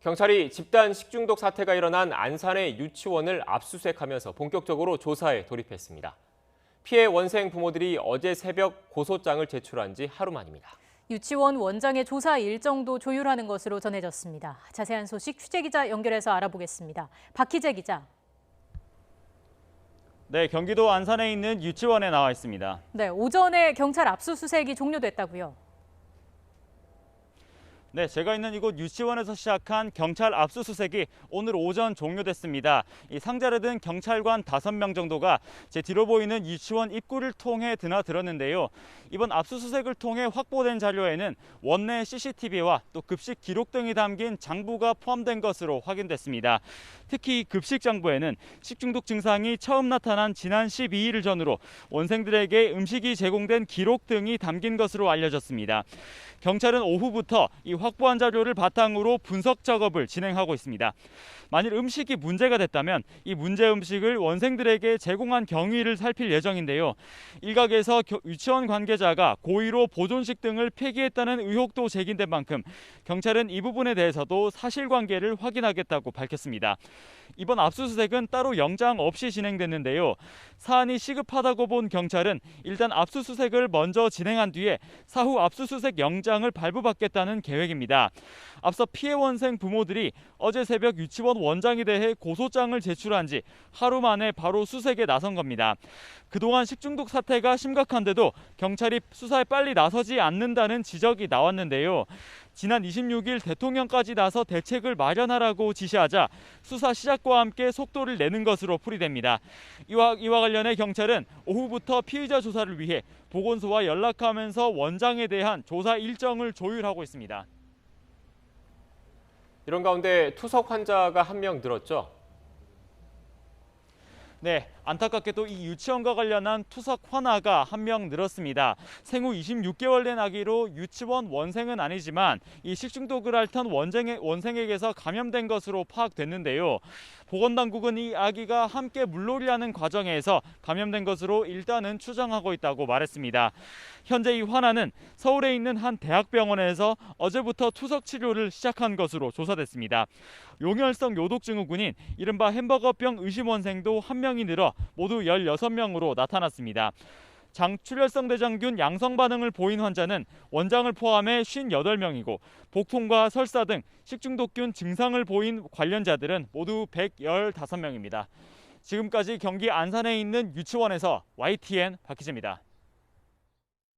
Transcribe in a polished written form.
경찰이 집단 식중독 사태가 일어난 안산의 유치원을 압수수색하면서 본격적으로 조사에 돌입했습니다. 피해 원생 부모들이 어제 새벽 고소장을 제출한 지 하루 만입니다. 유치원 원장의 조사 일정도 조율하는 것으로 전해졌습니다. 자세한 소식 취재기자 연결해서 알아보겠습니다. 박희재 기자. 네, 경기도 안산에 있는 유치원에 나와 있습니다. 네, 오전에 경찰 압수수색이 종료됐다고요. 네, 제가 있는 이곳 유치원에서 시작한 경찰 압수수색이 오늘 오전 종료됐습니다. 이 상자를 든 경찰관 5명 정도가 제 뒤로 보이는 유치원 입구를 통해 드나들었는데요. 이번 압수수색을 통해 확보된 자료에는 원내 CCTV와 또 급식 기록 등이 담긴 장부가 포함된 것으로 확인됐습니다. 특히 급식 장부에는 식중독 증상이 처음 나타난 지난 12일 전후로 원생들에게 음식이 제공된 기록 등이 담긴 것으로 알려졌습니다. 경찰은 오후부터 이 확보한 자료를 바탕으로 분석 작업을 진행하고 있습니다. 만일 음식이 문제가 됐다면 이 문제 음식을 원생들에게 제공한 경위를 살필 예정인데요. 일각에서 유치원 관계자가 고의로 보존식 등을 폐기했다는 의혹도 제기된 만큼 경찰은 이 부분에 대해서도 사실관계를 확인하겠다고 밝혔습니다. 이번 압수수색은 따로 영장 없이 진행됐는데요. 사안이 시급하다고 본 경찰은 일단 압수수색을 먼저 진행한 뒤에 사후 압수수색 영장을 발부받겠다는 계획입니다. 앞서 피해 원생 부모들이 어제 새벽 유치원 원장에 대해 고소장을 제출한 지 하루 만에 바로 수색에 나선 겁니다. 그동안 식중독 사태가 심각한데도 경찰이 수사에 빨리 나서지 않는다는 지적이 나왔는데요. 지난 26일 대통령까지 나서 대책을 마련하라고 지시하자 수사 시작과 함께 속도를 내는 것으로 풀이됩니다. 이와 관련해 경찰은 오후부터 피의자 조사를 위해 보건소와 연락하면서 원장에 대한 조사 일정을 조율하고 있습니다. 이런 가운데 투석 환자가 한 명 늘었죠. 네, 안타깝게도 이 유치원과 관련한 투석 환아가 한 명 늘었습니다. 생후 26개월 된 아기로 유치원 원생은 아니지만 이 식중독을 앓던 원생에게서 감염된 것으로 파악됐는데요. 보건당국은 이 아기가 함께 물놀이하는 과정에서 감염된 것으로 일단은 추정하고 있다고 말했습니다. 현재 이 환아는 서울에 있는 한 대학병원에서 어제부터 투석 치료를 시작한 것으로 조사됐습니다. 용혈성 요독증후군인 이른바 햄버거병 의심 원생도 한 명이 늘어 모두 16명으로 나타났습니다. 장출혈성 대장균 양성 반응을 보인 환자는 원장을 포함해 58명이고 복통과 설사 등 식중독균 증상을 보인 관련자들은 모두 115명입니다. 지금까지 경기 안산에 있는 유치원에서 YTN 박희재입니다.